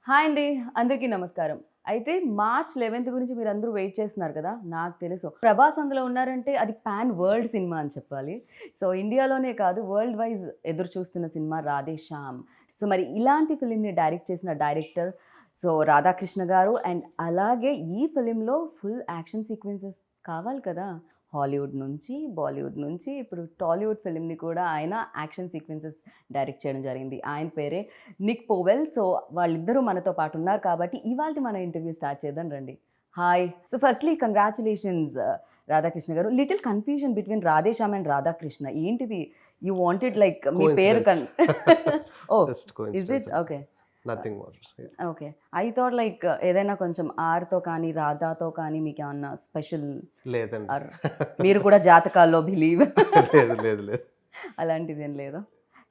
Hi అండి, అందరికీ నమస్కారం. అయితే మార్చ్ 11th గురించి మీరందరూ వెయిట్ చేస్తున్నారు కదా! నాకు తెలుసు. ప్రభాస్ అందులో ఉన్నారంటే అది పాన్ వరల్డ్ సినిమా అని చెప్పాలి. సో, ఇండియాలోనే కాదు వరల్డ్ వైజ్ ఎదురు చూస్తున్న సినిమా 'రాధే శ్యామ్'. సో, మరి ఇలాంటి ఫిల్మ్‌ని డైరెక్ట్ చేసిన డైరెక్టర్ రాధాకృష్ణ గారు అండ్ అలాగే ఈ ఫిల్మ్‌లో ఫుల్ యాక్షన్ సీక్వెన్సెస్ కావాలి కదా! హాలీవుడ్ నుంచి, బాలీవుడ్ నుంచి ఇప్పుడు టాలీవుడ్ ఫిల్మ్‌ని కూడా ఆయన యాక్షన్ సీక్వెన్సెస్ డైరెక్ట్ చేయడం జరిగింది. ఆయన పేరే నిక్ పోవెల్. సో, వాళ్ళిద్దరూ మనతో పాటు ఉన్నారు కాబట్టి ఇవాల్టి మన ఇంటర్వ్యూ స్టార్ట్ చేద్దాం రండి. హాయ్. సో, ఫస్ట్‌లీ congratulations Radhakrishna garu. Little confusion between Radhe Shyam and Radhakrishna. ఏంటిది? యూ వాంటెడ్ లైక్ మీ పేరు oh! Just is it? coincidence. Okay. Nothing more. Yeah. Okay. I thought like ఏదైనా కొంచెం ఆర్‌తో కానీ, రాధాతో కానీ మీకేమన్నా స్పెషల్ లేదండి. ఆర్ మీరు కూడా జాతకాల్లో బిలీవ్ లేదు లేదు లేదు. అలాంటిదేం లేదా?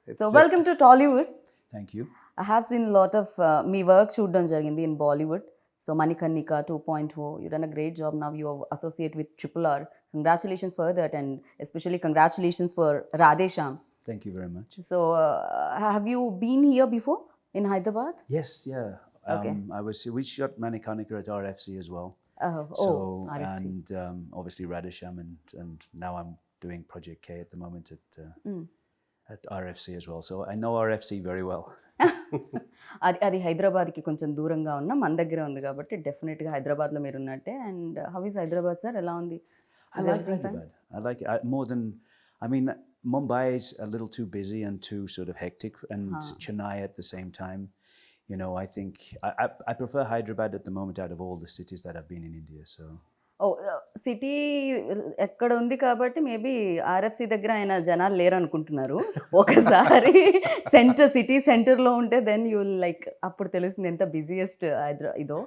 It's so, just- welcome to Tollywood. Thank you. I have seen a lot of మీ వర్క్ చూడడం జరిగింది in Bollywood. So, 'Manikarnika 2.0' you done a great job. Now you are associate with RRR. Congratulations for that and especially congratulations for Radhe Shyam. Thank you very much. సో, have you been here before in Hyderabad? Yes, yeah. Okay. We shot Manikarnika at RFC as well. Oh, RFC. And obviously Radhesham and now I'm doing Project K at the moment at RFC as well. So I know RFC very well. అది హైదరాబాద్కి కొంచెం దూరంగా ఉన్న మన దగ్గర ఉంది కాబట్టి డెఫినెట్గా హైదరాబాద్లో మీరు ఉన్నట్టే. And how is Hyderabad sir? ఎలా ఉంది? I like Hyderabad. I like it more than, I mean, Mumbai is a little too busy and too sort of hectic, and Chennai at the same time. You know, I think I prefer Hyderabad at the moment out of all the cities that I've been in India. So ఓ city ఎక్కడ ఉంది కాబట్టి maybe RFC దగ్గర ఆయన జనాలు లేరు అనుకుంటున్నారు. ఒకసారి సిటీ సెంటర్లో ఉంటే దెన్ యూ లైక్ అప్పుడు తెలుస్తుంది ఎంత బిజియెస్ట్ ఇదో.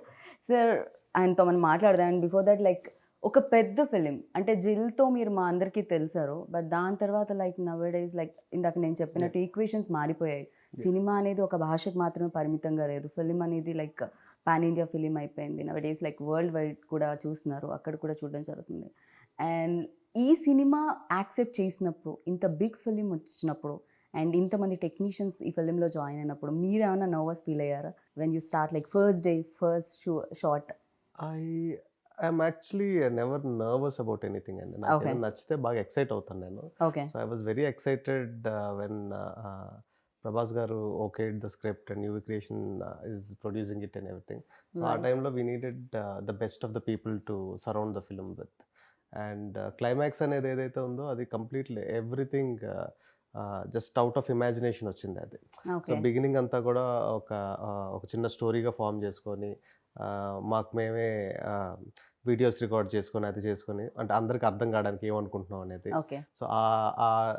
సార్ ఆయనతో మనం మాట్లాడదాం. అండ్ బిఫోర్ దట్ లైక్ ఒక పెద్ద ఫిలిం అంటే జిల్తో మీరు మా అందరికీ తెలిసారు. బట్ దాని తర్వాత లైక్ నవేడేస్ లైక్ ఇందాక నేను చెప్పినట్టు ఈక్వేషన్స్ మారిపోయాయి. సినిమా అనేది ఒక భాషకు మాత్రమే పరిమితంగా లేదు. ఫిలిం అనేది లైక్ పాన్ ఇండియా ఫిలిం అయిపోయింది. నవేడేస్ లైక్ వరల్డ్ వైడ్ కూడా చూస్తున్నారు, అక్కడ కూడా చూడడం జరుగుతుంది. అండ్ ఈ సినిమా యాక్సెప్ట్ చేసినప్పుడు, ఇంత బిగ్ ఫిలిం వచ్చినప్పుడు అండ్ ఇంతమంది టెక్నీషియన్స్ ఈ ఫిలింలో జాయిన్ అయినప్పుడు మీరు ఏమైనా నర్వస్ ఫీల్ అయ్యారా when you start like first day first shot? I'm actually never nervous about anything అండి. నాకు Okay. ఏదైనా నచ్చితే బాగా ఎక్సైట్ అవుతాను నేను. Okay. So I was very excited when Prabhas garu okay the script and UV Creation is producing it and everything. So uh Right. టైంలో we needed the best of the people to surround the film with. And climax అనేది ఏదైతే ఉందో అది completely everything just out of imagination వచ్చింది అది. So okay. Beginning అంతా కూడా ఒక చిన్న స్టోరీగా ఫామ్ చేసుకొని మాకు మేమే వీడియోస్ రికార్డ్ చేసుకొని అది చేసుకొని అంటే అందరికి అర్థం కావడానికి ఏమనుకుంటున్నాం అనేది. ఓకే. సో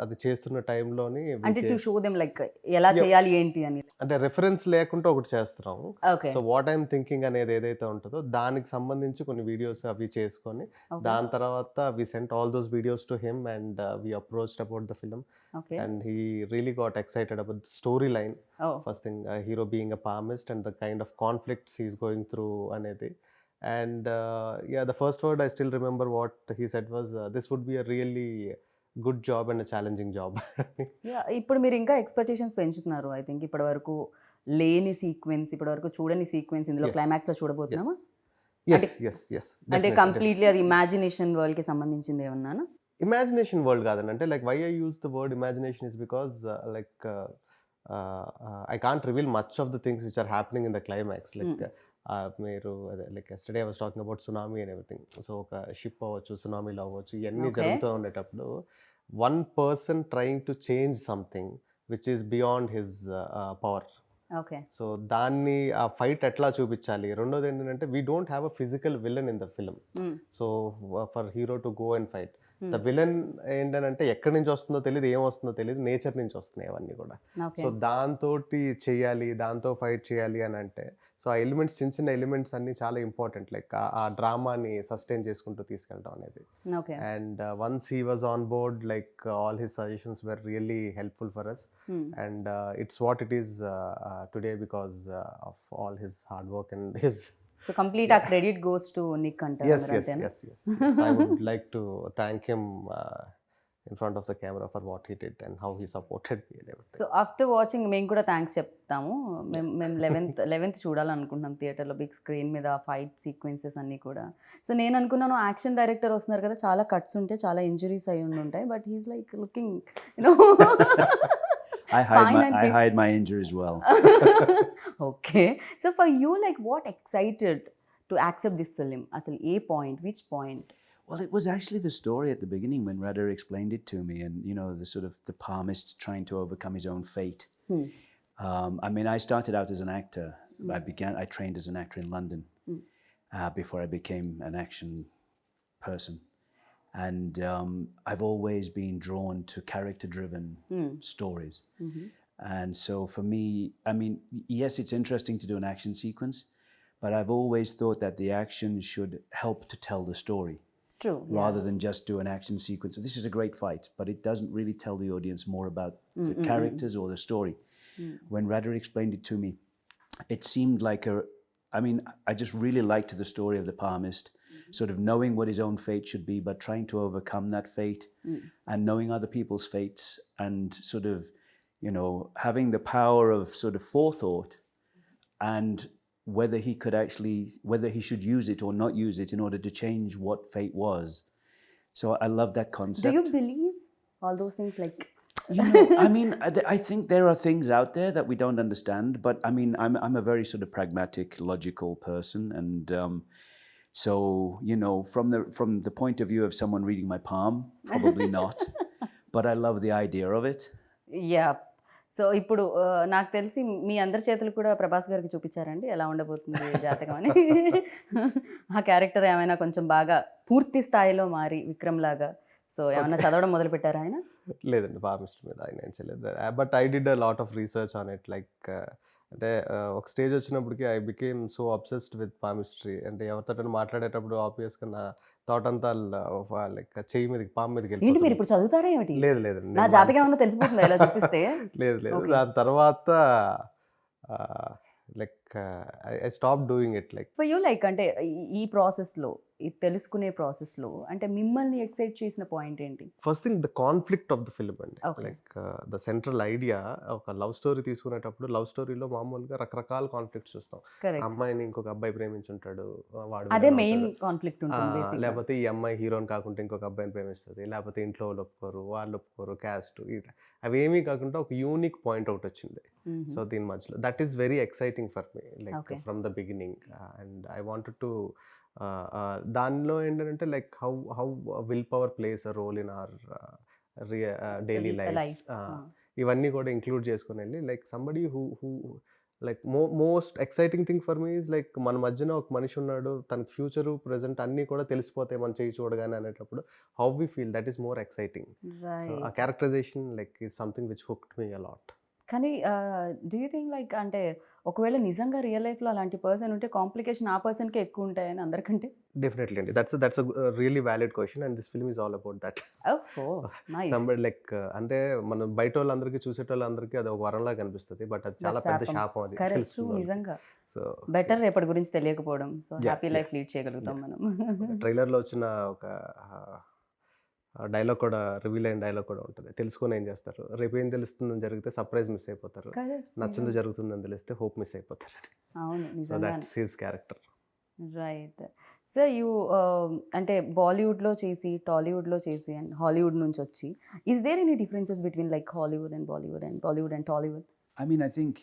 అది చేస్తున్న టైంలోని అంటే టు షో దెమ్ లైక్ ఎలా చేయాలి ఏంటి అని. అంటే రెఫరెన్స్ లేకుండా ఒకటి చేస్తున్నాం. Okay. So what I'm thinking అనేది ఏదైతే ఉంటుందో దానికి సంబంధించి కొన్ని వీడియోస్ అవి చేసుకొని ఓకే. దాని తర్వాత we sent all those videos to him and we approached about the film okay. and he really got excited about the storyline. Oh First thing, hero being a palmist and the kind of conflicts he's going through anedi. And yeah, the first word I still remember what he said was this would be a really good job and a challenging job. Yeah, ఇప్పుడు మీరు ఇంకా expectations పెంచుతున్నారు. I think ఇప్పటి వరకు లేని sequence, ఇప్పటి వరకు చూడని సీక్వెన్స్ ఇందులో Yes. క్లైమాక్స్లో చూడబోతున్నామా? yes అంటే- yes yes అంటే definitely. కంప్లీట్లీ అది ఇమాజినేషన్ వరల్డ్కి సంబంధించింది ఏమన్నానా? Imagination world కాదండి. అంటే like why I use the word imagination is because I can't reveal much of the things which are happening in the climax. Like మీరు అదే like yesterday I was talking about tsunami and everything. So ఒక ship అవ్వచ్చు, సునామీలో అవ్వచ్చు, ఇవన్నీ Okay. జరుగుతూ ఉండేటప్పుడు one person trying to change something which is beyond his power. Okay. So దాన్ని ఆ ఫైట్ ఎట్లా చూపించాలి. రెండోది ఏంటంటే we don't have a physical villain in the film. So for hero to go and fight the villain ఏంటంటే ఎక్కడి నుంచి వస్తుందో తెలియదు, ఏం వస్తుందో తెలియదు, నేచర్ నుంచి వస్తున్నాయి అవన్నీ కూడా. ఓకే. సో దాంతో చెయ్యాలి, దాంతో ఫైట్ చేయాలి అని అంటే సో ఆ ఎలిమెంట్స్ చిన్న చిన్న ఎలిమెంట్స్ అన్ని చాలా ఇంపార్టెంట్. లైక్ ఆ డ్రామాని సస్టైన్ చేసుకుంటూ తీసుకెళ్ళడం అనేది. Okay. And once he was on board like all his suggestions were really helpful for us. And it's what it is today because of all his hard work and his. So complete ఆ credit goes to Nick అంటారు Yes, మరి yes, అంతేనా? yes, yes, yes. I would like to thank him in front of the camera for what he did and how he supported me and everything. So after watching మేము కూడా thanks చెప్తాము. మేము 11th చూడాలనుకుంటున్నాం థియేటర్లో big screen మీద fight sequences అన్నీ కూడా. So నేను అనుకున్నాను యాక్షన్ డైరెక్టర్ వస్తున్నారు కదా, చాలా కట్స్ ఉంటాయి, చాలా ఇంజురీస్ అయి ఉంటాయి, but he's like looking you know I hide my injuries well. Okay. So for you like what excited to accept this film? అసలు ఏ point, which point? Well, it was actually the story at the beginning when Radha explained it to me, and you know, the sort of the palmist trying to overcome his own fate. I mean, I started out as an actor. I trained as an actor in London before I became an action person, and I've always been drawn to character-driven stories. And so for me, I mean, yes, it's interesting to do an action sequence, but I've always thought that the action should help to tell the story. True. Rather than just do an action sequence. This is a great fight, but it doesn't really tell the audience more about the characters or the story. When Radha explained it to me, it seemed like I mean, I just really liked the story of the palmist, sort of knowing what his own fate should be, but trying to overcome that fate and knowing other people's fates and sort of, you know, having the power of sort of forethought and whether he should use it or not use it in order to change what fate was. So I love that concept. Do you believe all those things? Like, you know, I mean, I think there are things out there that we don't understand, but I mean, I'm a very sort of pragmatic, logical person, and so you know, from the point of view of someone reading my palm, probably not, but I love the idea of it. yeah. So ఇప్పుడు నాకు తెలిసి మీ అందరి చేతులు కూడా ప్రభాస్ గారికి చూపించారండి ఎలా ఉండబోతుంది జాతకం అని. ఆ క్యారెక్టర్ ఏమైనా కొంచెం బాగా పూర్తి స్థాయిలో మారి విక్రమ్ లాగా సో ఏమైనా చదవడం మొదలు పెట్టారా ఆయన? లేదండి, ఫార్మిస్ట్ మీద ఆయన ఏం చేయలేదు. But I did a lot of research on it. Like అంటే ఒక స్టేజ్ వచ్చినప్పటికి I became so obsessed with palmistry. అంటే ఎవరితో మాట్లాడేటప్పుడు ఆబ్వియస్గా నా థాట్ అంతా లైక్ చెయ్యి మీదకి పాము మీదకి ఏంటి మీరు వెళ్ళిపోతుంది. ఇప్పుడు చదువుతారా ఏమిటి? లేదు లేదండి, నా జాతకం ఏమన్నా తెలిసిపోతుందా ఇలా చూపిస్తే? లేదు లేదు. Okay. దాని తర్వాత like I stop doing it. Like for you like అంటే ఈ ప్రాసెస్లో, ఈ తెలుసుకునే ప్రాసెస్లో అంటే మిమ్మల్ని ఎక్సైట్ చేసిన పాయింట్ ఏంటి? First thing the conflict of the film అండి. Okay. Like the central idea ఒక లవ్ స్టోరీ తీసుకునేటప్పుడు లవ్ స్టోరీలో మామూలుగా రకరకాల కాన్ఫ్లిక్ట్స్ చూస్తాం. కరెక్ట్. అమ్మాయిని ఇంకొక అబ్బాయి ప్రేమించుంటాడు, వాడు అదే విలన్ మెయిన్ అవుతాడు. కాన్ఫ్లిక్ట్ ఉంటుంది బేసిక్గా. లేకపోతే ఈ అమ్మాయి హీరోని కాకుండా ఇంకొక అబ్బాయిని ప్రేమిస్తుంది, లేకపోతే ఇంట్లో వాళ్ళు ఒప్పుకోరు, వాళ్ళు ఒప్పుకోరు, క్యాస్ట్, అవేమీ కాకుండా ఒక యూనిక్ పాయింట్ ఒకటి వచ్చింది. సో దీని మధ్యలో that is very exciting for me, like Okay. From the beginning. And I wanted to దానిలో ఏంటంటే like how will power plays a role in our daily life. ఇవన్నీ కూడా ఇంక్లూడ్ చేసుకుని వెళ్ళి like somebody who like most exciting thing for me is like మన మధ్యన ఒక మనిషి ఉన్నాడు, తన ఫ్యూచరు ప్రెజెంట్ అన్నీ కూడా తెలిసిపోతాయి మన చేయి చూడగానే అనేటప్పుడు how we feel, that is more exciting. So uh characterization like is something which hooked me a lot. కానీ డూ యూ థింక్ లైక్ అంటే ఒకవేళ నిజంగా రియల్ లైఫ్లో అలాంటి పర్సన్ ఉంటే కాంప్లికేషన్ ఆ పర్సన్కే ఎక్కువ ఉంటాయని అందరికంటే? డెఫినెట్లీ అండి, that's really valid question and this film is all about that. Somebody like అంటే మనం బయట వాళ్ళందరికీ చూసేటోళ్ళందరికీ అది ఒక వరంలా కనిపిస్తుంది, బట్ అది చాలా పెద్ద శాపం అది కరెక్ట్. తెలుసుకున్నాను. నిజంగా సో బెటర్ రేపటి గురించి తెలియకపోవడం. So Yeah, happy yeah. Life lead చేయగలుగుతాం మనం. ట్రైలర్లో వచ్చిన ఒక డైలాగ్ కూడా, రివీల్ అయిన డైలాగ్ కూడా ఉంటుంది. తెలుసుకొని ఏం చేస్తారు, రేపు ఏం తెలుస్తుందని జరిగితే సర్ప్రైజ్ మిస్ అయిపోతారు, Correct. నచ్చింది జరుగుతుందని తెలిస్తే హోప్ మిస్ అయిపోతారు. అవును, సో నిజంగా. That's his character. Right. So you అంటే బాలీవుడ్లో చేసి, టాలీవుడ్లో చేసి అండ్ హాలీవుడ్ నుంచి వచ్చి, is there any differences between like Hollywood and Bollywood and Bollywood and Tollywood? I mean, I think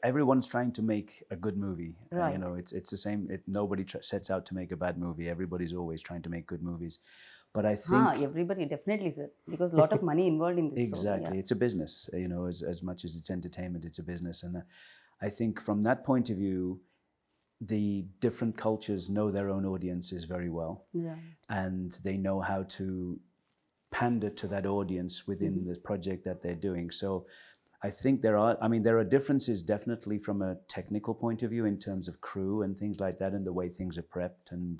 everyone's trying to make a good movie. Right. You know, it's the same. Nobody sets out to make a bad movie. Everybody's always trying to make good movies. But I think Everybody definitely, sir, because lot of money involved in this. exactly, So, yeah. it's a business. You know, as much as it's entertainment, it's a business. And I think from that point of view, the different cultures know their own audiences very well, Yeah. and they know how to pander to that audience within the project that they're doing. So I think there are differences definitely from a technical point of view in terms of crew and things like that, and the way things are prepped, and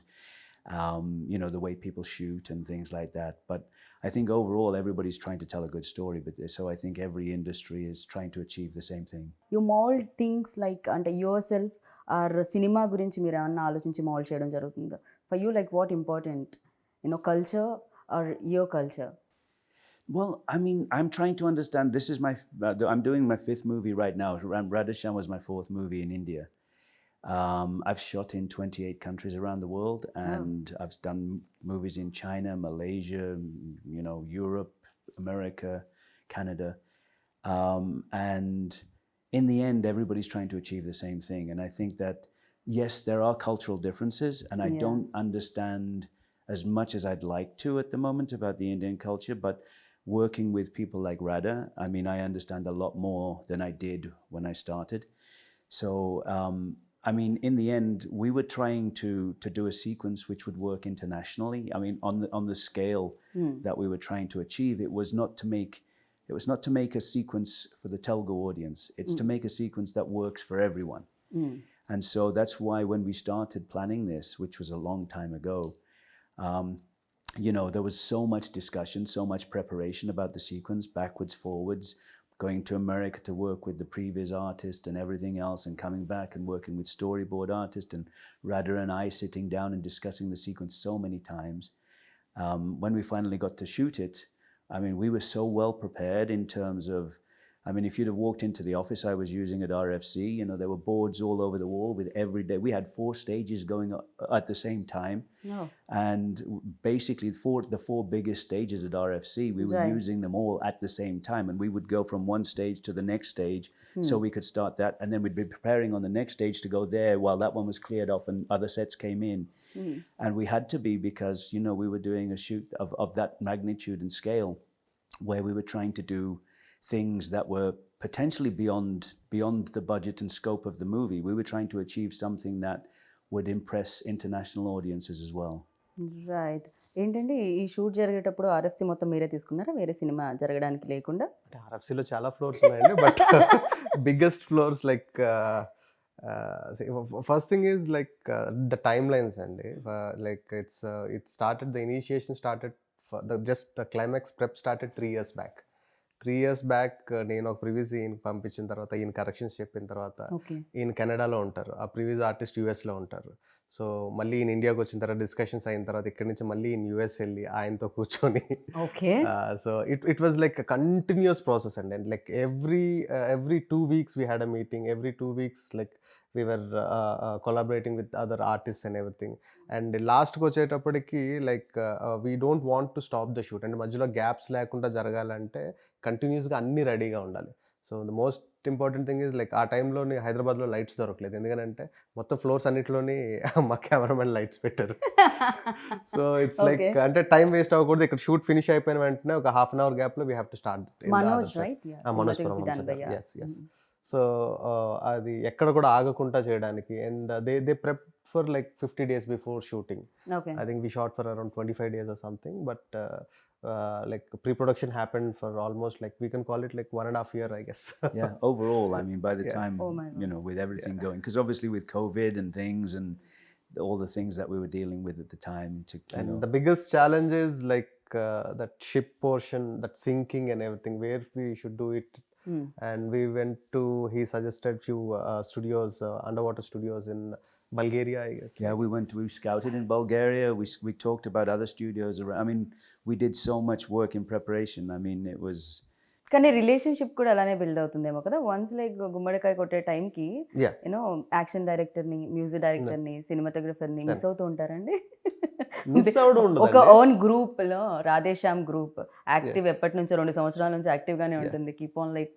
you know, the way people shoot and things like that. But I think overall everybody's trying to tell a good story. But so I think every industry is trying to achieve the same thing. You mold things like అంటే yourself or cinema గురించి మీరు ఏమన్నా ఆలోచించి mould చేయడం జరుగుతుందా? For you, like what important, you know, culture or your culture? Well, I mean, I'm trying to understand. This is I'm doing my 5th movie right now. Radhe was my 4th movie in India. I've shot in 28 countries around the world, and I've done movies in China, Malaysia, Europe, America, Canada. And in the end, everybody's trying to achieve the same thing. And I think that, yes, there are cultural differences, and I don't understand as much as I'd like to at the moment about the Indian culture, but working with people like Radha, I mean, I understand a lot more than I did when I started. So, I mean, in the end, we were trying to do a sequence which would work internationally. I mean, on the scale that we were trying to achieve, it was not to make a sequence for the Telugu audience. It's to make a sequence that works for everyone. And so that's why when we started planning this, which was a long time ago, there was so much discussion, so much preparation about the sequence, backwards, forwards, going to America to work with the previous artist and everything else, and coming back and working with storyboard artist, and Radha and I sitting down and discussing the sequence so many times. When we finally got to shoot it, I mean, we were so well prepared in terms of, I mean, if you'd have walked into the office I was using at RFC, there were boards all over the wall with every day. We had 4 stages going at the same time. No. And basically the 4 biggest stages at RFC, we were using them all at the same time. And we would go from one stage to the next stage so we could start that. And then we'd be preparing on the next stage to go there while that one was cleared off and other sets came in. And we had to be, because, we were doing a shoot of that magnitude and scale, where we were trying to do things that were potentially beyond the budget and scope of the movie. We were trying to achieve something that would impress international audiences as well. Right. ఏంటంటే ఈ shoot జరిగేటప్పుడు RFC మొత్తం మీరే తీసుకున్నారా, వేరే cinema జరగడానికి లేకుండా? అంటే ఆర్ఎఫ్సిలో చాలా ఫ్లోర్స్ ఉన్నాయండి, but biggest flaws like first thing is like the timelines అండి. Like it started, the initiation started, just the climax prep started 3 years back. 3 years back నేను ఒక ప్రివ్యూస్ ఈయనకి పంపించిన తర్వాత, ఈయన కరెక్షన్స్ చెప్పిన తర్వాత, ఈయన కెనడాలో ఉంటారు, ఆ ప్రివ్యూస్ ఆర్టిస్ట్ యూఎస్లో ఉంటారు. సో మళ్ళీ ఈయన ఇండియాకి వచ్చిన తర్వాత డిస్కషన్స్ అయిన తర్వాత ఇక్కడి నుంచి మళ్ళీ ఈయన యూఎస్ వెళ్ళి ఆయనతో కూర్చొని, so it was like continuous process అండి. And like every 2 weeks we had a meeting, every 2 weeks like we were collaborating with other artists and everything. And లాస్ట్కి వచ్చేటప్పటికి like we don't want to stop the shoot. అంటే మధ్యలో gaps లేకుండా జరగాలంటే కంటిన్యూస్గా అన్నీ రెడీగా ఉండాలి. So the most important thing is like ఆ టైంలోని హైదరాబాద్లో లైట్స్ దొరకలేదు, ఎందుకంటే మొత్తం ఫ్లోర్స్ అన్నిటిలోని మా కెమెరామెన్ లైట్స్ పెట్టారు. సో ఇట్స్ లైక్ అంటే టైం వేస్ట్ అవ్వకూడదు. ఇక్కడ షూట్ ఫినిష్ అయిపోయిన వెంటనే ఒక ½ hour గ్యాప్లో we have to start. Manoj ఎస్. సో అది ఎక్కడ కూడా ఆగకుండా చేయడానికి. And they prep for like 50 days before shooting. I think we shot for around 25 days or something, but like pre-production happened for almost like, we can call it like 1.5 years, I guess. Yeah, overall, I mean, by the time, with everything going, because obviously with COVID and things and all the things that we were dealing with at the time. And the biggest challenge is like that ship portion, that sinking and everything, where we should do it. And we went to, he suggested few studios, underwater studios in Bulgaria, I guess. Yeah, we scouted in Bulgaria. We talked about other studios around. I mean, we did so much work in preparation. I mean, it was. కానీ relationship కూడా అలానే build అవుతుందేమో కదా. Once like గుమ్మడికాయ కొట్టే టైంకి action డైరెక్టర్ని, music డైరెక్టర్ని, సినిమాటోగ్రఫర్ని మిస్ అవుతూ ఉంటారండి. ఒక ఓన్ గ్రూప్ లో రాధే శ్యామ్ గ్రూప్ యాక్టివ్ ఎప్పటి నుంచో 2 సంవత్సరాల నుంచి యాక్టివ్ గానే ఉంటుంది. కీప్ ఆన్ లైక్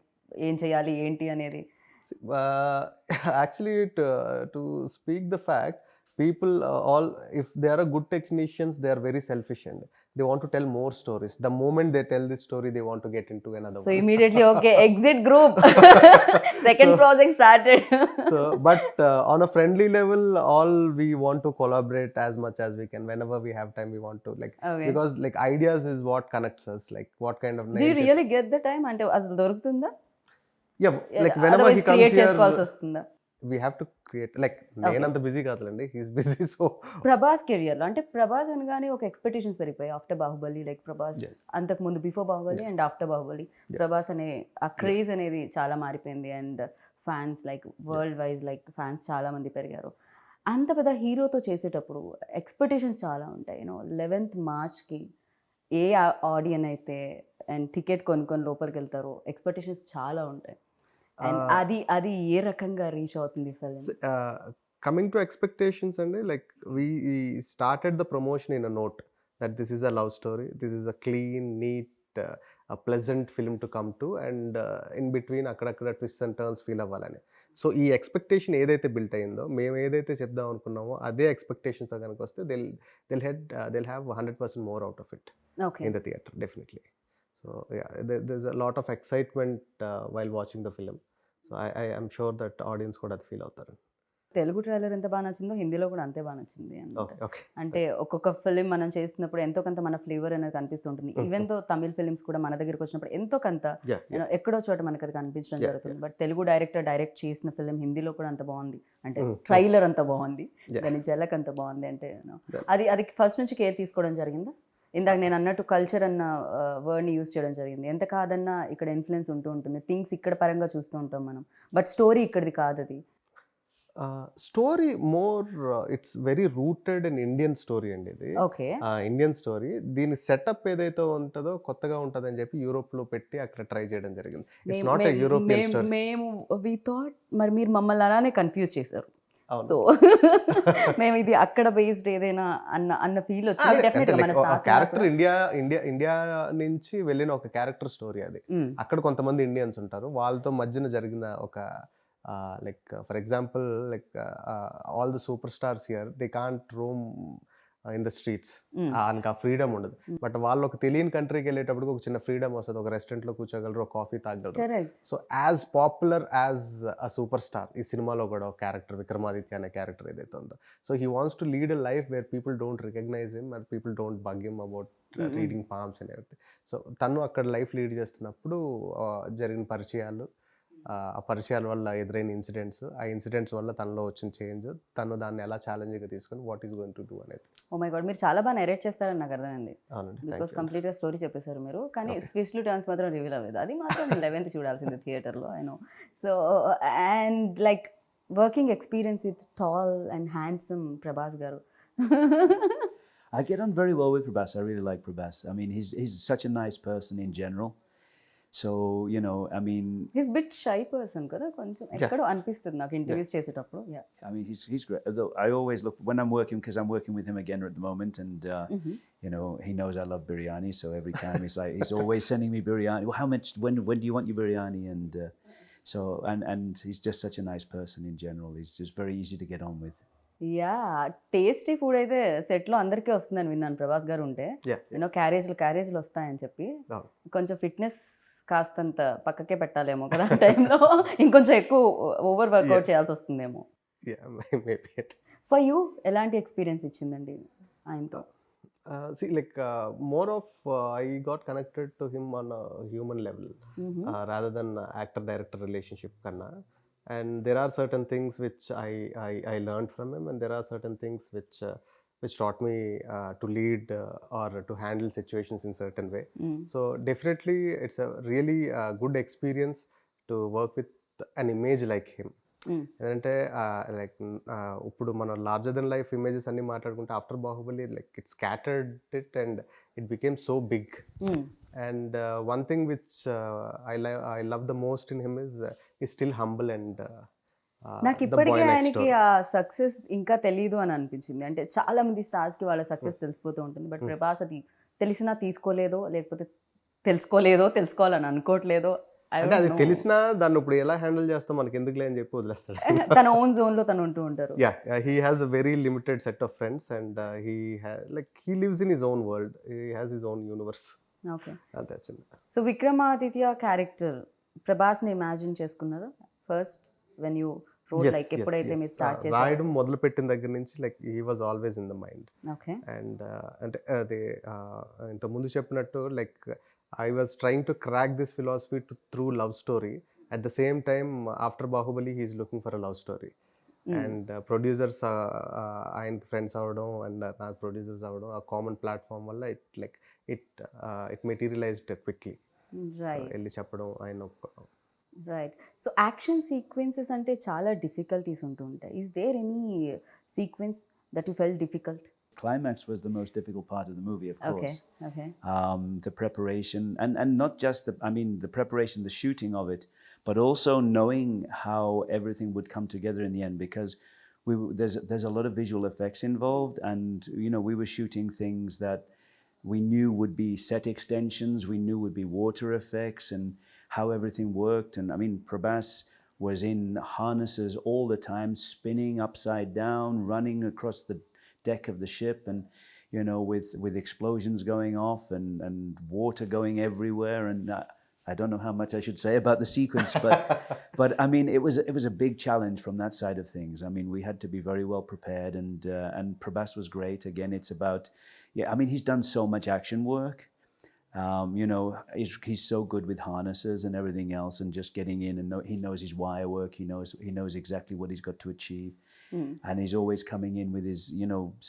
ఏం చేయాలి ఏంటి అనేది. Actually, to speak the fact, people all, if they are a good technicians, they are very selfish and they want to tell more stories. The moment they tell this story, they want to get into another one. So immediately, okay, exit group. Second project started. So but on a friendly level, all we want to collaborate as much as we can. Whenever we have time, we want to like, because like ideas is what connects us. Like what kind of do you really get the time ante asalu dorugtunda? Yeah, like whenever he comes here, చేసుకోవాల్సి వస్తుందా? we have to create, like నేనంత busy కాదులండి, he's busy. So Prabhas కెరియర్లో అంటే ప్రభాస్ అనగానే ఒక expectations పెరిగిపోయాయి after Baahubali. Like Prabhas అంతకు ముందు before Baahubali and after Baahubali Prabhas అనే ఆ క్రేజ్ అనేది చాలా మారిపోయింది. And fans like world wise like fans చాలా మంది పెరిగారు. అంత పెద్ద హీరోతో చేసేటప్పుడు ఎక్స్పెక్టేషన్స్ చాలా ఉంటాయి. 11th March ఏ ఆడియన్ అయితే అండ్ టికెట్ కొనుక్కొని లోపలికి వెళ్తారో ఎక్స్పెక్టేషన్స్ చాలా ఉంటాయి. అండ్ అది ఏ రకంగా రీచ్ అవుతుంది ఫిల్మ్? కమింగ్ టు ఎక్స్పెక్టేషన్స్ అండి, like we started the promotion in a note that this is a love story, this is a clean neat pleasant film to come to, and in between అక్కడక్కడ twist and turns feel అవ్వాలని. So ఈ expectation ఏదైతే built అయిందో, మేము ఏదైతే చెప్దాం అనుకున్నామో అదే ఎక్స్పెక్టేషన్స్తో కనుక వస్తే they'll have 100% more out of it okay. in the theater, definitely. So yeah, there's a lot of excitement while watching the film. So I am sure that audience కూడా అది ఫీల్ అవుతారు. తెలుగు ట్రైలర్ ఎంత బాగా నచ్చిందో హిందీలో కూడా అంతే బాగా నచ్చింది అనమాట. Okay, okay. అంటే ఒక్కొక్క ఫిలిం మనం చేసినప్పుడు ఎంతో కొంత మన ఫ్లేవర్ అనేది కనిపిస్తుంటుంది. ఈవెన్ తో తమిళ్ ఫిలిమ్స్ కూడా మన దగ్గరికి వచ్చినప్పుడు ఎంతో కొంత Yeah, yeah. ఎక్కడో చోట మనకు అది కనిపించడం Yeah, జరుగుతుంది. బట్ తెలుగు డైరెక్ట్ చేసిన ఫిలిం హిందీలో కూడా అంత బాగుంది, అంటే Mm. ట్రైలర్ అంత బాగుంది, Yeah. దాని జలక్ అంత బాగుంది. అంటే Yeah. అది ఫస్ట్ నుంచి కేర్ తీసుకోవడం జరిగిందా? ఇందాక నేను అన్నట్టు కల్చర్ అన్న వర్డ్ని యూజ్ చేయడం జరిగింది. ఎంత కాదన్నా ఇక్కడ ఇన్ఫ్లుయెన్స్ ఉంటూ ఉంటుంది, థింగ్స్ ఇక్కడ పరంగా చూస్తూ ఉంటాం మనం, బట్ స్టోరీ ఇక్కడిది కాదు అది. Story more it's very rooted in Indian story అండి ఇది. ఓకే. ఇండియన్ స్టోరీ, దీని సెటప్ ఏదైతే ఉంటుందో కొత్తగా ఉంటుందని చెప్పి యూరోప్లో పెట్టి అక్కడ ట్రై చేయడం జరిగింది. It's not a European story. మేము వి థాట్ మరి మీరు మమ్మల్ని అలానే కన్ఫ్యూజ్ చేశారు. అవును. సో మేము ఇది అక్కడ బేస్డ్ ఏదైనా అన్న ఫీల్ వచ్చింది. డెఫినెట్గా మన స్టార్స్ క్యారెక్టర్ ఇండియా నుంచి వెళ్ళిన ఒక క్యారెక్టర్ స్టోరీ అది. అక్కడ కొంతమంది ఇండియన్స్ ఉంటారు, వాళ్ళతో మధ్యన జరిగిన ఒక like for example like all the super stars here they can't Rome in the streets, ఆయనకి ఆ ఫ్రీడమ్ ఉండదు. బట్ వాళ్ళు ఒక తెలియని కంట్రీకి వెళ్ళేటప్పుడు ఒక చిన్న ఫ్రీడమ్ వస్తుంది, ఒక రెస్టారెంట్లో కూర్చోగలరు, ఒక కాఫీ తాగలరు. Correct. So as popular as a superstar ఈ సినిమాలో కూడా ఒక క్యారెక్టర్ విక్రమాదిత్య అనే క్యారెక్టర్ ఏదైతే ఉందో, so he wants to lead a life where people don't recognise him and people don't bug him about reading palms and everything. So తను అక్కడ life lead చేస్తున్నప్పుడు జరిగిన పరిచయాలు, ఆ పరిచయాల వల్ల ఎదురైన ఇన్సిడెంట్స్, ఆ ఇన్సిడెంట్స్ వల్ల తనలో వచ్చిన చేంజ్, తను దాన్ని ఎలా ఛాలెంజ్గా తీసుకొని what is going to do అనేది. ఓ మై గాడ్, మీరు చాలా బాగా నెరేట్ చేస్తారని నాకు అర్థమైంది. అవునండి, బికాస్ కంప్లీట్గా స్టోరీ చెప్పేశారు మీరు, కానీ ట్విస్ట్లు టర్న్స్ మాత్రం రివీల్ అవ్వలేదు. అది మాత్రం 11th చూడాల్సింది థియేటర్లో, I know. So and like working experience with tall and handsome Prabhas గారు. I get on very well with Prabhas. I really like Prabhas. I mean, he's such a nice person in general. So, you know, I mean, his bit shy person కదా, కొంచెం ఎక్కడో అనిపిస్తుంది నాకు interviews చేసేటప్పుడు. Yeah, I mean, he's great. Although I always look when I'm working, because I'm working with him again at the moment, and you know, he knows I love biryani. So every time he's always sending me biryani. Well, how much? When do you want your biryani? And so and he's just such a nice person in general. He's just very easy to get on with. Yeah, tasty food అయితే సెట్లో అందరికీ వస్తుందని విన్నాను ప్రభాస్ గారు ఉంటే. You know క్యారేజ్లు వస్తాయని చెప్పి కొంచెం ఫిట్నెస్ కాస్తంత పక్కకే పెట్టాలేమో కదా ఆ టైంలో, ఇంకొంచెం ఎక్కువ ఓవర్ వర్కౌట్ చేయాల్సి వస్తుందేమో. ఫర్ యూ ఎలాంటి ఎక్స్పీరియన్స్ ఇచ్చిందండి ఆయనతో? See, like more of I got connected to him on a human level rather than actor-director relationship kanna. And there are certain things which I learned from him, and there are certain things which taught me to lead or to handle situations in certain way. So definitely it's a really good experience to work with an image like him. ఎందుకంటే like ఇప్పుడు మన larger than life images అన్ని మాట్లాడుకుంటే after Baahubali like it scattered it and it became so big. And one thing which I love the most in him is still humble and నాకు ఇప్పటికే ఆయనకి ఆ success ఇంకా తెలియదు అని అనిపించింది. అంటే చాలా మంది స్టార్స్కి వాళ్ళ సక్సెస్ తెలిసిపోతూ ఉంటుంది, బట్ ప్రభాస్ అది తెలిసినా తీసుకోలేదో, లేకపోతే తెలుసుకోవాలని అనుకోవట్లేదో. అంటే అది తెలిసినా దాన్ని ఇప్పుడు ఎలా హ్యాండిల్ చేస్తాం మనకి ఎందుకులే అని చెప్పి వదిలేస్తాడు. తన ఓన్ జోన్ లో తను ఉంటూ ఉంటారు. Yeah, he has a very limited set of friends and he lives in his own world, he has his own universe. Okay, అంతే చిన్న. సో విక్రమాదిత్య క్యారెక్టర్ ప్రభాస్ని ఇమాజిన్ చేసుకున్నారా first when you road, like ఎప్పుడైతే మీరు start చేశారు? రాయడం మొదలు పెట్టిన దగ్గర నుంచి like he was always in the mind. Okay. And అంటే అది ఇంతకుముందు చెప్పినట్టు like I was trying to crack this philosophy through love story. At the same time, after Bahubali, he is looking for a love story. And producers, ఆయనకి friends అవ్వడం and నాకు producers అవ్వడం, ఆ common platform వల్ల it materialised quickly. వెళ్ళి చెప్పడం ఆయన. Right. So action sequences అంటే చాలా డిఫికల్టీస్ ఉంటూ ఉంటాయి. Is there any sequence that you felt difficult? climax was the most difficult part of the movie, of course. Okay. The preparation, and not just the preparation, the shooting of it, but also knowing how everything would come together in the end, because there's a lot of visual effects involved, and we were shooting things that we knew would be set extensions, we knew would be water effects, and how everything worked. And Prabhas was in harnesses all the time, spinning upside down, running across the deck of the ship, and with explosions going off and water going everywhere. And I don't know how much I should say about the sequence, but it was a big challenge from that side of things. We had to be very well prepared, and Prabhas was great. Again, it's about, he's done so much action work. He's so good with harnesses and everything else, and just getting in, and he knows his wire work. He knows exactly what he's got to achieve, and he's always coming in with his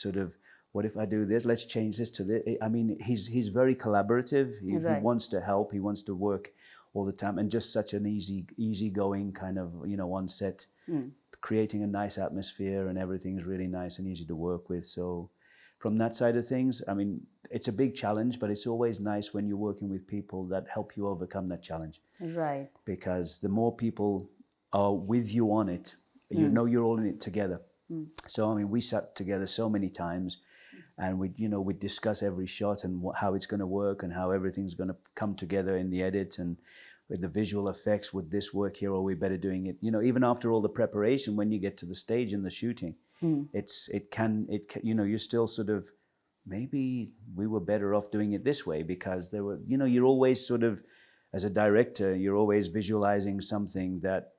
sort of, what if I do this? Let's change this to this. He's very collaborative. He wants to help. He wants to work all the time, and just such an easygoing kind of on set, creating a nice atmosphere, and everything's really nice and easy to work with. So from that side of things, it's a big challenge, but it's always nice when you're working with people that help you overcome that challenge. Right. Because the more people are with you on it, you're all in it together. So we sat together so many times, and we'd discuss every shot and how it's going to work, and how everything's going to come together in the edit, and with the visual effects, would this work here, or are we better doing it? Even after all the preparation, when you get to the stage in the shooting, it can you're still sort of, maybe we were better off doing it this way, because there were, you're always sort of, as a director, you're always visualizing something that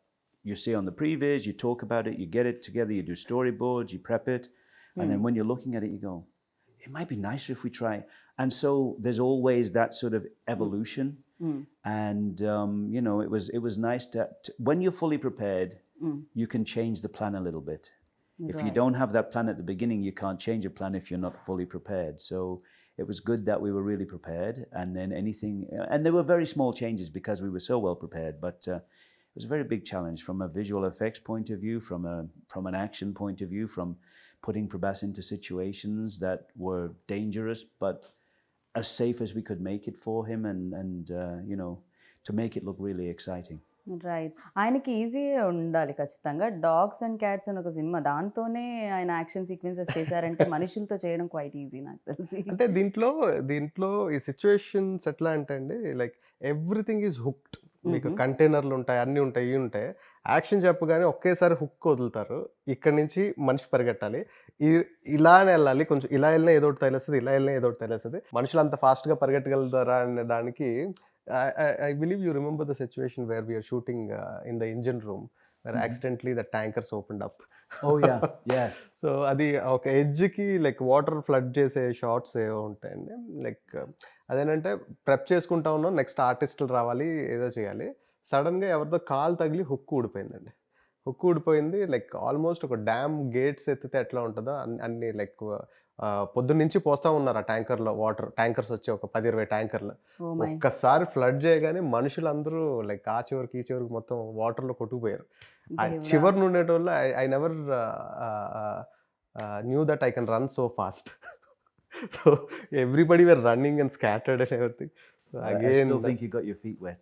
you see on the previs, you talk about it, you get it together, you do storyboards, you prep it, and then when you're looking at it, you go, it might be nicer if we try. And so there's always that sort of evolution. And it was nice to when you're fully prepared, you can change the plan a little bit. If you don't have that plan at the beginning, you can't change a plan if you're not fully prepared. So it was good that we were really prepared, and then and there were very small changes because we were so well prepared, but it was a very big challenge from a visual effects point of view, from an action point of view, from putting Prabhas into situations that were dangerous, but as safe as we could make it for him, and to make it look really exciting. Right. ఆయనకి ఈజీగా ఉండాలి ఖచ్చితంగా. Dogs and cats అని ఒక cinema, దాంతోనే ఆయన action sequences చేశారంటే మనుషులతో చేయడం క్వైట్ ఈజీ నాకు తెలిసి. అంటే దీంట్లో ఈ సిచ్యువేషన్స్ ఎట్లా అంటే అండి, లైక్ ఎవ్రీథింగ్ ఈజ్ హుక్డ్. మీకు కంటైనర్లు ఉంటాయి, అన్నీ ఉంటాయి, ఇవి ఉంటాయి. యాక్షన్ చెప్పగానే ఒకేసారి హుక్ వదులుతారు. ఇక్కడి నుంచి మనిషి పరిగెట్టాలి, ఇలానే వెళ్ళాలి, కొంచెం ఇలా వెళ్ళినా ఏదో ఒకటి తగిలేస్తుంది, ఇలా వెళ్ళినా ఏదో ఒకటి తగిలేస్తుంది. మనుషులు అంత ఫాస్ట్గా పరిగెట్టగలుగుతారా అనే దానికి, I believe you remember the situation where we are shooting in the engine room, where accidentally the tankers opened up. Oh yeah. So అది ఒక ఎడ్జ్కి లైక్ వాటర్ ఫ్లడ్ చేసే షార్ట్స్ ఏవో ఉంటాయండి. లైక్ అదేంటంటే ప్రెప్ చేసుకుంటా ఉన్నాం, నెక్స్ట్ ఆర్టిస్టులు రావాలి, ఏదో చేయాలి. సడన్గా ఎవరితో కాలు తగిలి హుక్ ఊడిపోయిందండి. హుక్ ఊడిపోయింది. లైక్ ఆల్మోస్ట్ ఒక డ్యామ్ గేట్స్ ఎత్తితే ఎట్లా ఉంటుందో అన్ని లైక్ పొద్దున్నుంచి పోస్తూ ఉన్నారు ఆ ట్యాంకర్లో వాటర్. ట్యాంకర్స్ వచ్చి ఒక 10-20 ట్యాంకర్లు. ఒక్కసారి ఫ్లడ్ చేయగానే మనుషులందరూ లైక్ ఆ చివరికి ఈ చివరికి మొత్తం వాటర్లో కొట్టుకుపోయారు. ఆ చివరి నుండేటోళ్ళు I never knew that I can run so fast. So everybody were running and scattered and everything. I still think you got your feet wet.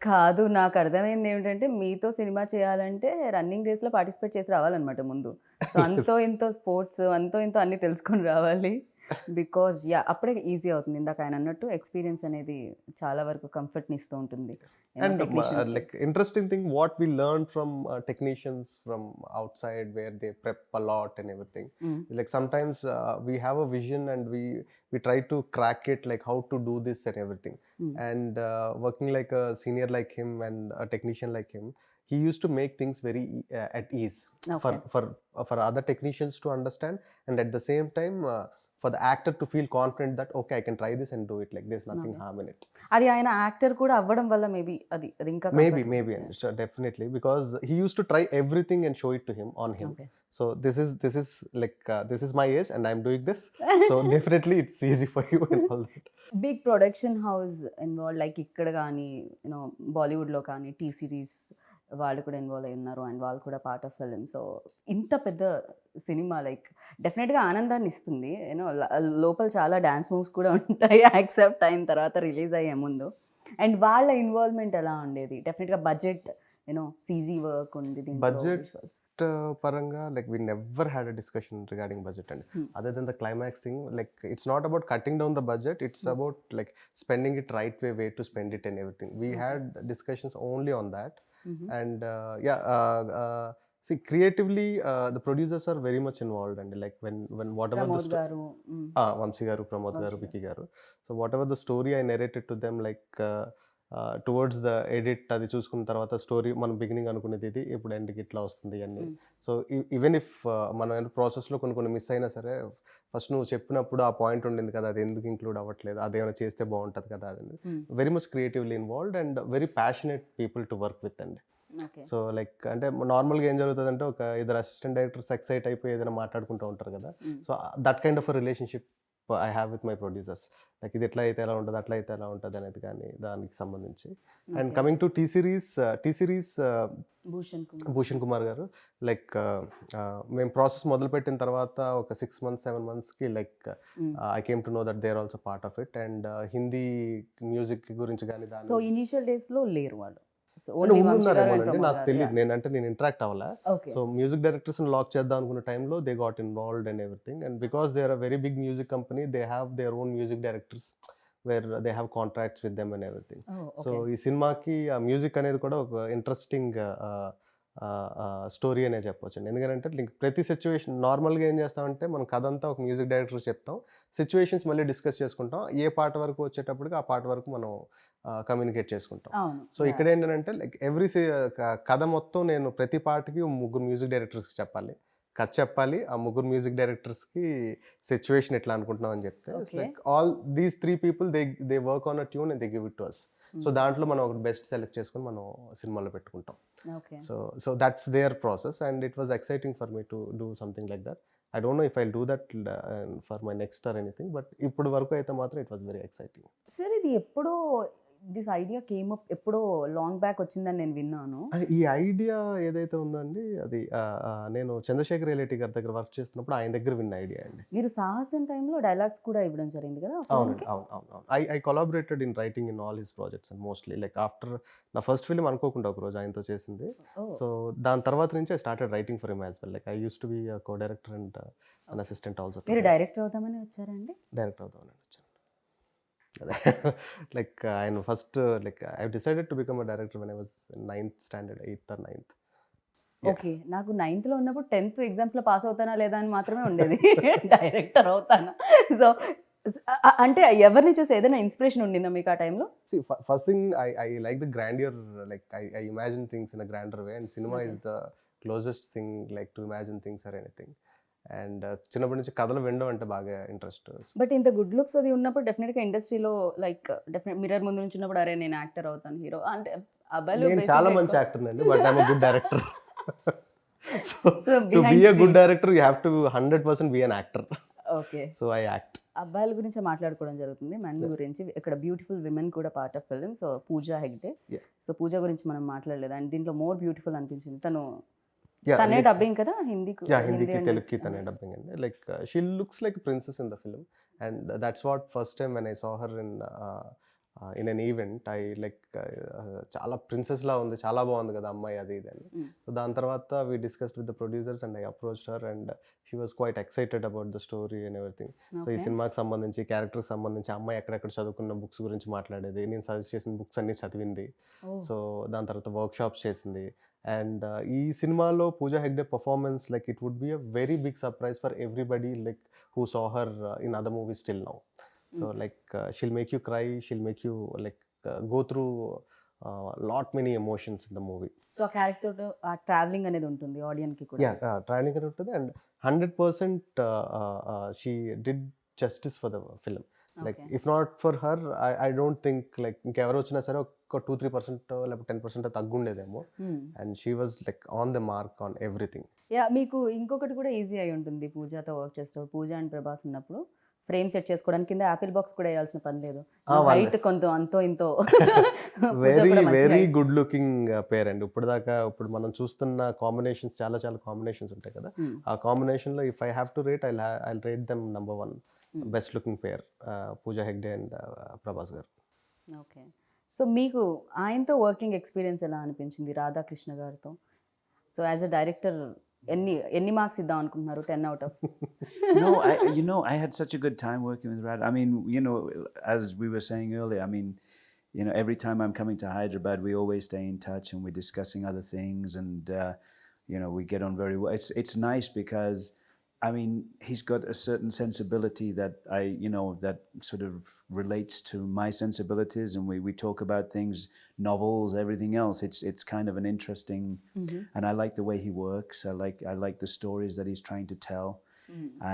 కాదు, నాకు అర్థమైంది ఏమిటంటే, మీతో సినిమా చేయాలంటే రన్నింగ్ రేస్లో పార్టిసిపేట్ చేసి రావాలన్నమాట ముందు. సో అంతో ఇంతో స్పోర్ట్స్, అంతో ఇంతో అన్నీ తెలుసుకొని రావాలి. బికాజ్ అప్పుడే ఈజీ అవుతుంది. ఇందాక ఆయన అన్నట్టు ఎక్స్పీరియన్స్ అనేది చాలా వరకు కంఫర్ట్ని ఇస్తూ ఉంటుంది. And like interesting thing, what we learned from technicians from outside, where they prep a lot and everything. Like sometimes we have a vision and we try to crack it, like how to do this and everything. And working like a senior like him and a technician like him, he used to make things very at ease for other technicians to understand, and at the same time for the actor to feel confident that okay, I can try this and do it, like there's nothing harm in it. అది ఆయన actor కూడా అవ్వడం వల్ల maybe అది ఇంకా maybe definitely, because he used to try everything and show it to him on him. So this is like this is my age and I'm doing this, so definitely it's easy for you and all that. Big production house involve, like ఇక్కడ కానీ బాలీవుడ్లో కానీ T series వాళ్ళు కూడా involve అయి ఉన్నారు, and వాళ్ళు కూడా పార్ట్ ఆఫ్ ఫిల్మ్. సో ఇంత పెద్ద సినిమా లైక్ డెఫినెట్గా ఆనందాన్ని ఇస్తుంది. యూనో లోపల చాలా డ్యాన్స్ మూవ్స్ కూడా ఉంటాయి యాక్సెప్ట్ అయిన తర్వాత, రిలీజ్ అయ్యే ముందు. అండ్ వాళ్ళ ఇన్వాల్వ్మెంట్ ఎలా ఉండేది? డెఫినెట్గా బడ్జెట్ యూనో సీజీ వర్క్ ఉంది దీంట్లో. Budget visuals. పరంగా like we never had a discussion regarding budget అండి. Other than the climax thing, like it's not about cutting down the budget, it's about like spending it right way to spend it and everything. We had discussions only on that. And see, creatively the producers are very much involved, and like when whatever Pramod గారు Vamsi garu, Pramod garu, Vamsi Vicky garu, so whatever the story I narrated to them, like towards the edit అది చూసుకున్న తర్వాత story మనం beginning అనుకునేది ఇది ఇప్పుడు ఎండ్కి ఇట్లా వస్తుంది అన్ని. సో ఈవెన్ ఇఫ్ మనం ప్రాసెస్లో కొన్ని మిస్ అయినా సరే, ఫస్ట్ నువ్వు చెప్పినప్పుడు ఆ పాయింట్ ఉండింది కదా, అది ఎందుకు ఇంక్లూడ్ అవ్వట్లేదు, అదేమైనా చేస్తే బాగుంటుంది కదా, అది very much creatively involved and very passionate people to work with అండి. సో లైక్ అంటే నార్మల్గా ఏం జరుగుతుంది అంటే, ఒక ఇద్దరు అసిస్టెంట్ డైరెక్టర్స్ ఎక్సైట్ అయిపోయి ఏదైనా మాట్లాడుకుంటూ ఉంటారు కదా, so that kind of relationship I have with my producers. Like ఇది ఎట్లా అయితే ఎలా ఉంటుంది, అట్లా అయితే ఎలా ఉంటుంది అనేది కానీ దానికి సంబంధించి. And coming to T Series Bhushan Kumar garu, like మేము ప్రాసెస్ మొదలుపెట్టిన తర్వాత ఒక 6 months 7 monthsకి like I came to know that they are also part of it. And Hindi music గురించి కానీ సో ఇనిషియల్ డేస్లో లేరు వాళ్ళు. నాకు తెలియదు, నేను ఇంటరాక్ట్ అవ్వాలా. సో మ్యూజిక్ డైరెక్టర్స్ లాక్ చేద్దాం అనుకున్న టైంలో they got involved and everything. And because they are a very big music company, they have their own music directors where they have contracts with them and everything. So ఈ సినిమాకి ఆ music అనేది కూడా ఒక interesting story అనే చెప్పొచ్చు. ఎందుకంటే ప్రతి సిచ్యువేషన్ నార్మల్గా ఏం చేస్తామంటే, మనం కథ అంతా ఒక మ్యూజిక్ డైరెక్టర్ చెప్తాం, సిచ్యువేషన్స్ మళ్ళీ డిస్కస్ చేసుకుంటాం, ఏ పాట వరకు వచ్చేటప్పటికి ఆ పాట వరకు మనం కమ్యూనికేట్ చేసుకుంటాం. సో ఇక్కడ ఏంటంటే లైక్ ఎవ్రీ కథ మొత్తం నేను ప్రతి పాటకి 3 మ్యూజిక్ డైరెక్టర్స్కి చెప్పాలి, కథ చెప్పాలి, ఆ 3 మ్యూజిక్ డైరెక్టర్స్కి సిచ్యువేషన్ ఎట్లా అనుకుంటున్నాం అని చెప్తే, like all these 3 people they work on a tune and they give it to us. So దాంట్లో మనం ఒక బెస్ట్ సెలెక్ట్ చేసుకొని మనం సినిమాలో పెట్టుకుంటాం. So that's their process and it was exciting for me to do something like that. I don't know if I'll do that for my next or anything, but ఇప్పుడు వరకు అయితే మాత్రం it was very exciting. Sir ఇది ఎప్పుడో this idea came up ఎప్పుడో long back వచ్చిందని నేను విన్నాను. ఈ ఐడియా ఏదైతే ఉందండి, అది నేను చంద్రశేఖర్ రిలేటి గారి దగ్గర వర్క్ చేస్తున్నప్పుడు ఆయన దగ్గర విన్న ఐడియా అండి. మీరు సాహసం టైంలో డైలాగ్స్ కూడా ఇవ్వడం జరిగింది కదా? అవును. I collaborated in writing in all his projects and mostly like after నా ఫస్ట్ ఫిల్మ్ అనుకోకుండా ఒక రోజు ఆయనతో చేసింది. సో దాని తర్వాత నుంచి I started writing for him as well. Like I use to be co director and an assistant also. మీరు డైరెక్టర్ అవుతామని వచ్చారండి? డైరెక్టర్ అవుతామని వచ్చాను. లైక్ ఆయన first like I decided to become a director when I was 9th standard, 8th or 9th. Okay, నాకు 9th లో ఉన్నప్పుడు 10th ఎగ్జామ్స్లో పాస్ అవుతానా లేదా అని మాత్రమే ఉండేది, డైరెక్టర్ అవుతానా. సో అంటే ఎవరిని చూసి ఏదైనా ఇన్స్పిరేషన్ ఉండిందా మీకు ఆ టైంలో? First thing I like the grandeur, like I imagine things in a grander way and cinema is the closest thing like to imagine things or anything. And చిన్నప్పటి నుంచి కథలు వినడం అంటే బాగా ఇంట్రెస్ట్. బట్ ఇంత గుడ్ లుక్స్ అది ఉన్నప్పుడు డెఫినెట్గా ఇండస్ట్రీలో లైక్ మిర్రర్ ముందు నుంచి ఉన్నప్పుడు అరే నేను యాక్టర్ అవుతాను, హీరో అంటే నేను చాలా మంచి యాక్టర్ అండి, but I'm a good director. To be a good director you have to 100% be an actor. Okay, so I act. అబ్బాయిల గురించి మాట్లాడుకోవడం జరుగుతుంది, మెన్ గురించి. ఇక్కడ బ్యూటిఫుల్ విమెన్ కూడా part of film. So Pooja Hegde, so Pooja గురించి మనం మాట్లాడలేదు అండ్ దీంట్లో మోర్ బ్యూటిఫుల్ అనిపించింది. తనే డబ్బింగ్ కదా హిందీకి, తెలుగుకి తనే డబ్బింగ్ అండి. Like she looks like princess in the film and that's what first time when I saw her in an event I like చాలా ప్రిన్సెస్ లా ఉంది, చాలా బాగుంది కదా అమ్మాయి అది ఇది అని. సో దాని తర్వాత we discussed with the producers and I approached her and she was quite excited about the story and everything. So ఈ సినిమాకి సంబంధించి క్యారెక్టర్కి సంబంధించి అమ్మాయి ఎక్కడెక్కడ చదువుకున్న బుక్స్ గురించి మాట్లాడేది, నేను సజెస్ట్ చేసిన బుక్స్ అన్ని చదివింది. సో దాని తర్వాత వర్క్ షాప్స్ చేసింది. అండ్ ఈ సినిమాలో Pooja Hegde performance like it would be a very big surprise for everybody like who saw her in other movies till now. So like she'll make you cry, she'll make you like go through lot many emotions in the movie. So ఆ character ఆ traveling అనేది ఉంటుంది ఆడియన్స్కి కూడా. Traveling అనేది ఉంటుంది and 100% she did justice for the film. Like if not for her I don't think like ఇంకెవరు వచ్చినా సరే ఒక 2-3% లేకపోతే 10% తగ్గుండేదేమో. And she was like on the mark on everything. మీకు ఇంకొకటి కూడా ఈజీ అయి ఉంటుంది పూజాతో వర్క్ చేస్తారు. పూజ అండ్ ప్రభాస్ ఉన్నప్పుడు ఫ్రేమ్ సెట్ చేసుకోవడానికి కింద యాపిల్ బాక్స్ కూడా వేయాల్సిన పని లేదు. వాళ్ళే. హైట్ కొంత అంతో ఇంతో పూజ వెరీ కూడా మంచి వెరీ height. గుడ్ లుకింగ్ పేర్ అండి. ఇప్పుడు మనం చూస్తున్న కాంబినేషన్స్ చాలా చాలా కాంబినేషన్స్ ఉంటాయి కదా. Hmm. ఆ కాంబినేషన్లో if I have to rate I rate them number 1 Hmm. Best looking pair Pooja Hegde and Prabhas garu. Okay. So మీకు ఆయనతో వర్కింగ్ ఎక్స్పీరియన్స్ ఎలా అనిపించింది రాధాకృష్ణ గారితో? సో యాజ్ అ డైరెక్టర్ ఎన్ని మార్క్స్ ఇద్దాం అనుకుంటున్నారు 10 out of? No, I had such a good time working with Radha. I mean, as we were saying earlier, I mean, every time I'm coming to Hyderabad, we always stay in touch and we're discussing other things, and we get on very well. It's nice because, I mean, he's got a certain sensibility that that sort of relates to my sensibilities, and we talk about things, novels, everything else. It's kind of an interesting, and I like the way he works. I like the stories that he's trying to tell,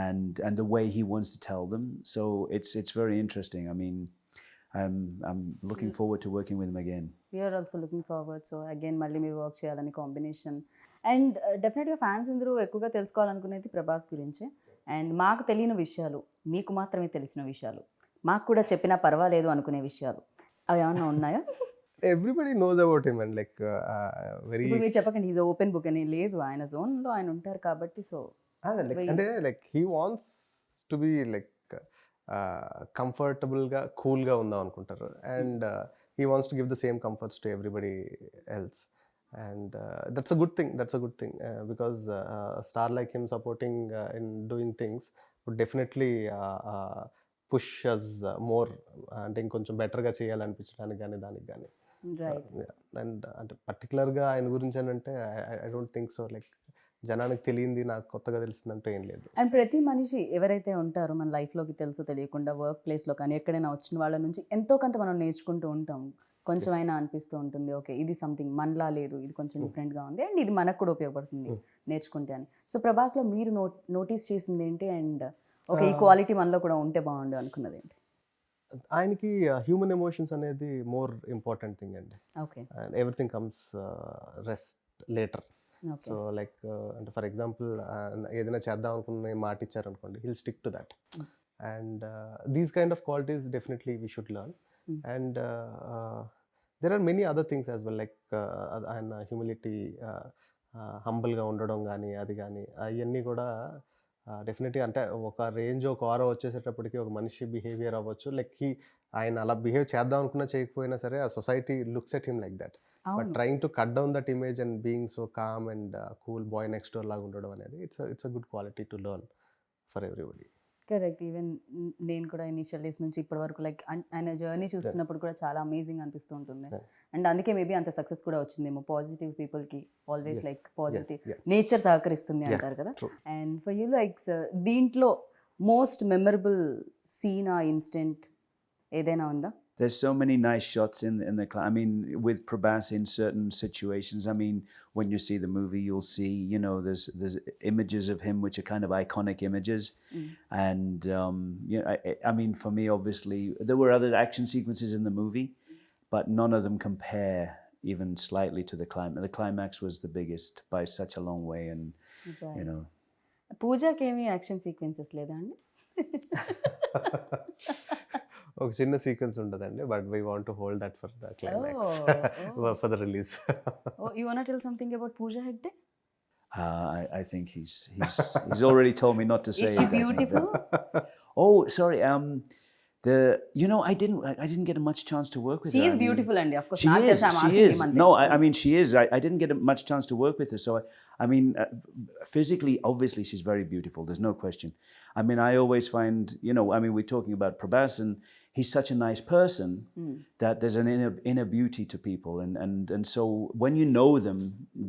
and the way he wants to tell them. So it's very interesting. I mean, I'm looking forward to working with him again. We're also looking forward. So again మళ్ళీ మీరు work చేయాలని combination. And డెఫినెట్గా fans అందరూ ఎక్కువగా తెలుసుకోవాలనుకునేది ప్రభాస్ గురించే. And మాకు తెలియని విషయాలు, మీకు మాత్రమే తెలిసిన విషయాలు, మాకు కూడా చెప్పినా పర్వాలేదు అనుకునే విషయాలు అవి ఏమన్నా ఉన్నాయా? Everybody knows about him and like very ఇప్పుడు మీరు చెప్పకండి ఈజ్ ఓపెన్ బుక్ అని. లేదు, ఆయన జోన్లో ఆయన ఉంటారు కాబట్టి. సో అంటే like he wants to be like కంఫర్టబుల్గా కూల్గా ఉందాం అనుకుంటారు. And he wants to give the same comforts to everybody else. And that's a good thing. Because a star like him supporting in doing things would definitely push us more. అంటే ఇంకొంచెం బెటర్గా చేయాలనిపించడానికి కానీ దానికి కానీ. రైట్. అండ్ అంటే పర్టికులర్గా ఆయన గురించి అని అంటే I don't think so. Like జనానికి తెలియంది నాకు కొత్తగా తెలిసిందంటే ఏం లేదు. అండ్ ప్రతి మనిషి ఎవరైతే ఉంటారో మన లైఫ్లోకి తెలుసో తెలియకుండా వర్క్ ప్లేస్లో కానీ ఎక్కడైనా వచ్చిన వాళ్ళ నుంచి ఎంతో కొంత మనం నేర్చుకుంటూ ఉంటాం. కొంచెం అయినా అనిపిస్తూ ఉంటుంది, ఓకే ఇది సంథింగ్ మనలా లేదు, ఇది కొంచెం డిఫరెంట్గా ఉంది అండ్ ఇది మనకు కూడా ఉపయోగపడుతుంది నేర్చుకుంటే అని. సో ప్రభాస్లో మీరు నోటీస్ చేసింది ఏంటి? అండ్ ఓకే ఈ క్వాలిటీ మనలో కూడా ఉంటే బాగుండు అనుకున్నది ఏంటి? ఆయనకి హ్యూమన్ ఎమోషన్స్ అనేది మోర్ ఇంపార్టెంట్ థింగ్ అండి. Okay. And everything comes rest later. Okay. So like అంటే ఫర్ ఎగ్జాంపుల్ ఏదైనా చేద్దాం అనుకున్న మాట ఇచ్చారనుకోండి, hill stick to that. And these kind of qualities definitely we should learn. And there are many other things as well, like ఆయన humility, హంబుల్గా ఉండడం కానీ అది కానీ అవన్నీ కూడా డెఫినెట్లీ అంటే ఒక రేంజ్ ఒక ఆరో వచ్చేసేటప్పటికి ఒక మనిషి బిహేవియర్ అవ్వచ్చు. లైక్ ఆయన అలా బిహేవ్ చేద్దాం అనుకున్నా చేయకపోయినా సరే ఆ society looks at him like that. But trying to cut down that image and being so calm and cool bye next door లాగా ఉండడం అనేది it's a good quality to learn for everybody. Correct. Even నేను కూడా initial days నుంచి ఇప్పటి వరకు like ఆయన journey చూస్తున్నప్పుడు కూడా చాలా అమేజింగ్ అనిపిస్తూ ఉంటుంది. అండ్ అందుకే మేబీ అంత సక్సెస్ కూడా వచ్చిందేమో. పాజిటివ్ పీపుల్కి ఆల్వేస్ లైక్ పాజిటివ్ నేచర్ సహకరిస్తుంది అంటారు కదా. And for you like sir దీంట్లో మోస్ట్ మెమరబుల్ సీన్ ఆ ఇన్సిడెంట్ ఏదైనా ఉందా? There's so many nice shots in the I mean, with Prabhas in certain situations. I mean, when you see the movie, you'll see, there's images of him which are kind of iconic images. And, I mean, for me, obviously, there were other action sequences in the movie, but none of them compare even slightly to the climax. The climax was the biggest by such a long way. And, పూజకి ఏమి action sequences లేదా అండి? ఒక చిన్న sequence ఉంటుందండి, but we want to hold that for the climax for the release. You want to tell something about Puja Hegde? I think he's already told me not to say. Is she beautiful? Oh, sorry. I didn't get much chance to work with her. She is beautiful, and of course, she not is. just I'm She asking is. him. No, I mean she is. I didn't get much chance to work with her, so I mean, physically, obviously, she's very beautiful. There's no question. I mean, I always find, we're talking about Prabhas, and he's such a nice person that there's an inner beauty to people, and so when you know them,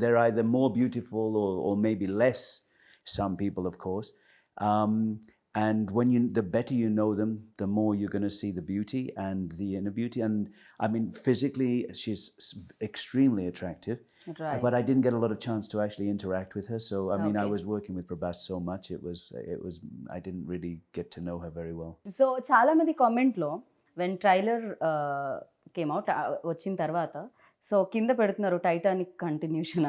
they're either more beautiful or maybe less. Some people, of course. And the better you know them, the more you're going to see the beauty and the inner beauty. And I mean, physically, she's extremely attractive. Right. But I didn't get a lot of chance to actually interact with her. So I mean, I Okay. was working with Prabhas so much. It was. I didn't really get to know her very well. So చాలా మంది కామెంట్లో when trailer came out వచ్చిన తర్వాత so కింద పెడుతున్నారు Titanic continuation.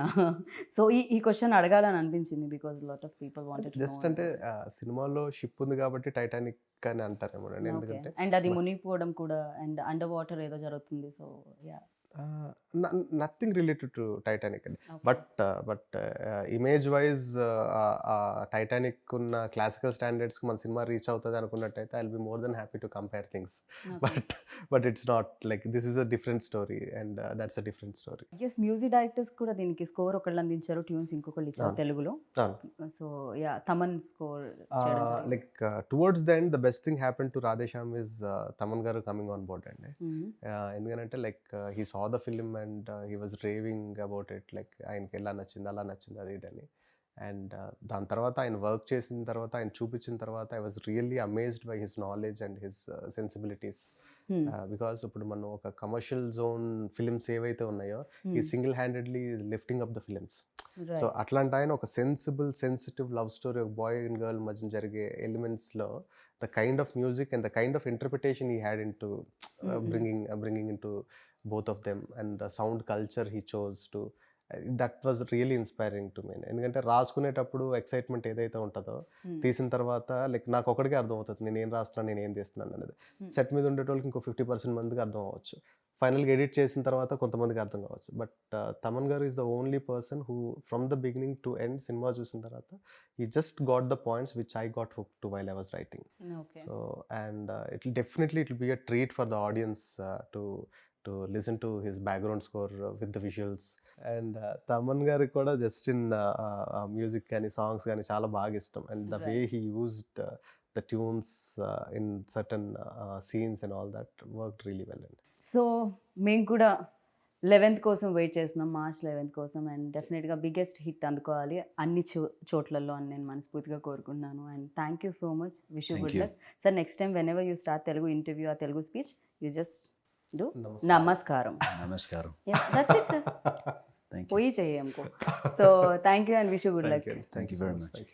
So ఈ question అడగాలని అనిపించింది because lot of people wanted just అంటే సినిమాలో షిప్ ఉంది కాబట్టి టైటానిక్ అని అంటారేమోనండి, ఎందుకంటే అండ్ అది మునిగిపోవడం కూడా అండ్ అండర్ వాటర్ ఏదో జరుగుతుంది. So yeah nothing related to Titanic అండి. బట్ ఇమేజ్ వైజ్ టైటానిక్ ఉన్న క్లాసికల్ స్టాండర్డ్స్కి మన సినిమా రీచ్ అవుతుంది అనుకున్నట్టయితే I will be more than happy to compare things. But it's not like this is a different story and that's a different story. Yes music directors కూడా దీనికి score ఒకళ్ళు అందించారు, ట్యూన్స్ ఇంకొకళ్ళు ఇచ్చారు తెలుగులో. So yeah Thaman score like towards the end the best thing happen to Radhe Shyam is Thaman గారు coming on board అండి. ఎందుకంటే like he saw the film and he was raving about it, like ఆయనకి ఎలా నచ్చింది అలా నచ్చింది అది ఇదని. అండ్ దాని తర్వాత ఆయన వర్క్ చేసిన తర్వాత ఆయన చూపించిన తర్వాత I was really amazed by his knowledge and his sensibilities. Because ఇప్పుడు మనం ఒక కమర్షియల్ జోన్ ఫిలిమ్స్ ఏవైతే ఉన్నాయో ఈ single handedly lifting up the films. So అట్లాంటి ఆయన ఒక సెన్సిటివ్ లవ్ స్టోరీ, ఒక బాయ్ అండ్ గర్ల్ మధ్య జరిగే ఎలిమెంట్స్లో the kind of music and the kind of interpretation he had in to bringing into both of them and the sound culture he chose to, that was really inspiring to me. ఎందుకంటే రాసుకునేటప్పుడు excitement ఏదైతే ఉంటుందో తీసిన తర్వాత like నాకు ఒకటికే అర్థం అవుతుంది నేను ఏం రాస్తున్నాను నేను ఏం తీస్తున్నాను అనేది. సెట్ మీద ఉండేటోళ్ళకి ఇంకో 50% మందికి అర్థం అవ్వచ్చు, ఫైనల్గా ఎడిట్ చేసిన తర్వాత కొంతమందికి అర్థం కావచ్చు. బట్ తమన్ గారు is the only person who from the beginning to end cinema చూసిన తర్వాత he just got the points which I got hooked to while I was writing. So and it will be a treat for the audience to listen to his background score with the visuals. And Thaman గారికి కూడా just in music కానీ songs కానీ చాలా బాగా ఇష్టం. And the way he used the tunes in certain scenes and all that worked really well. So మేము కూడా 11th కోసం వెయిట్ చేస్తున్నాం, March 11th కోసం. అండ్ డెఫినెట్గా బిగ్గెస్ట్ హిట్ అందుకోవాలి అన్ని చోట్లలో అని నేను మనస్ఫూర్తిగా కోరుకుంటున్నాను. And thank you so much, wish you good luck sir. Next time whenever you start Telugu interview uh Telugu speech you just do నమస్కారం. Namaskaram. That's it sir. పోయి చెయ్యి हमको. So thank you and wish you good luck. Thank you very much.